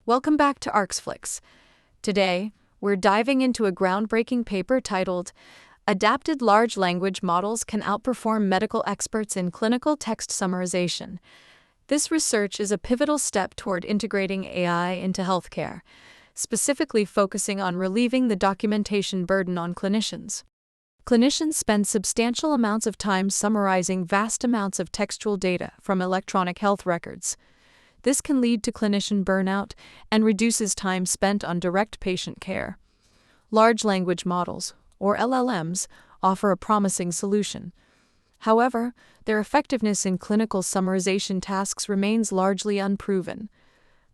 Welcome back to Arxflix. Today, we're diving into a groundbreaking paper titled, Adapted Large Language Models Can Outperform Medical Experts in Clinical Text Summarization. This research is a pivotal step toward integrating AI into healthcare, specifically focusing on relieving the documentation burden on clinicians. Clinicians spend substantial amounts of time summarizing vast amounts of textual data from electronic health records. This can lead to clinician burnout and reduces time spent on direct patient care. Large language models, or LLMs, offer a promising solution. However, their effectiveness in clinical summarization tasks remains largely unproven.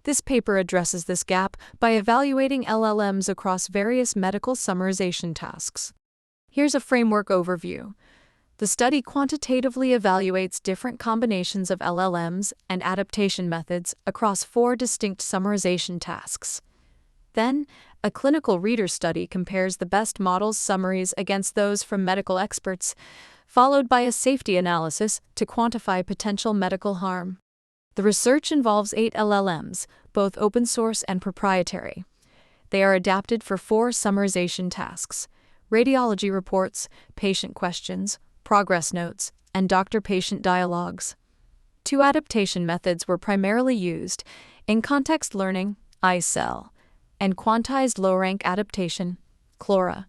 This paper addresses this gap by evaluating LLMs across various medical summarization tasks. Here's a framework overview. The study quantitatively evaluates different combinations of LLMs and adaptation methods across 4 distinct summarization tasks. Then, a clinical reader study compares the best models' summaries against those from medical experts, followed by a safety analysis to quantify potential medical harm. The research involves 8 LLMs, both open source and proprietary. They are adapted for 4 summarization tasks: radiology reports, patient questions, progress notes, and doctor-patient dialogues. 2 adaptation methods were primarily used: in-context learning, ICEL, and quantized low-rank adaptation, CLORA.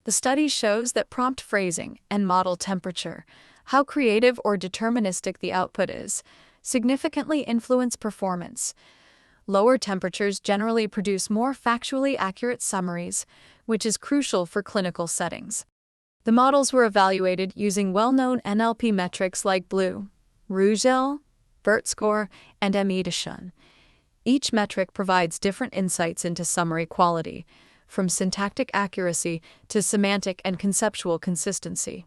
The study shows that prompt phrasing and model temperature, how creative or deterministic the output is, significantly influence performance. Lower temperatures generally produce more factually accurate summaries, which is crucial for clinical settings. The models were evaluated using well-known NLP metrics like BLEU, RUGEL, BERT score, and MEDIAN. Each metric provides different insights into summary quality, from syntactic accuracy to semantic and conceptual consistency.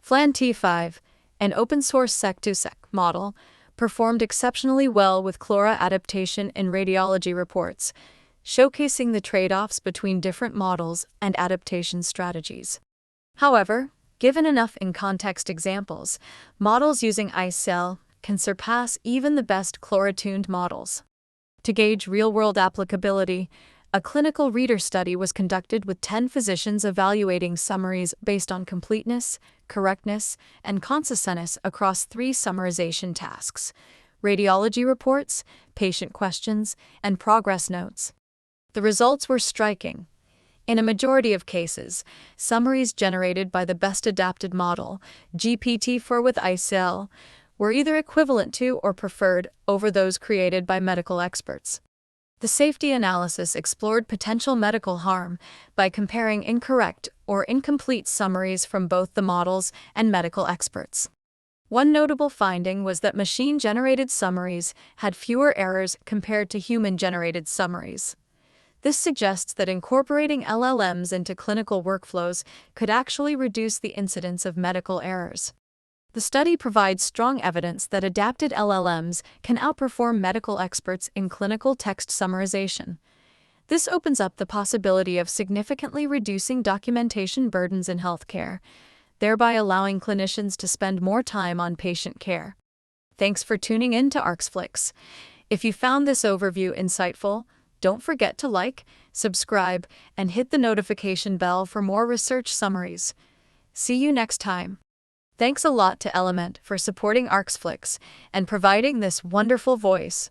FLAN T5, an open-source sec-to-sec model, performed exceptionally well with CLORA adaptation in radiology reports, showcasing the trade-offs between different models and adaptation strategies. However, given enough in-context examples, models using ICEL can surpass even the best CLORA-tuned models. To gauge real-world applicability, a clinical reader study was conducted with 10 physicians evaluating summaries based on completeness, correctness, and conciseness across 3 summarization tasks: radiology reports, patient questions, and progress notes. The results were striking. In a majority of cases, summaries generated by the best adapted model, GPT-4 with ICEL, were either equivalent to or preferred over those created by medical experts. The safety analysis explored potential medical harm by comparing incorrect or incomplete summaries from both the models and medical experts. One notable finding was that machine-generated summaries had fewer errors compared to human-generated summaries. This suggests that incorporating LLMs into clinical workflows could actually reduce the incidence of medical errors. The study provides strong evidence that adapted LLMs can outperform medical experts in clinical text summarization. This opens up the possibility of significantly reducing documentation burdens in healthcare, thereby allowing clinicians to spend more time on patient care. Thanks for tuning in to Arxflix. If you found this overview insightful, don't forget to like, subscribe, and hit the notification bell for more research summaries. See you next time. Thanks a lot to Element for supporting Arxflix and providing this wonderful voice.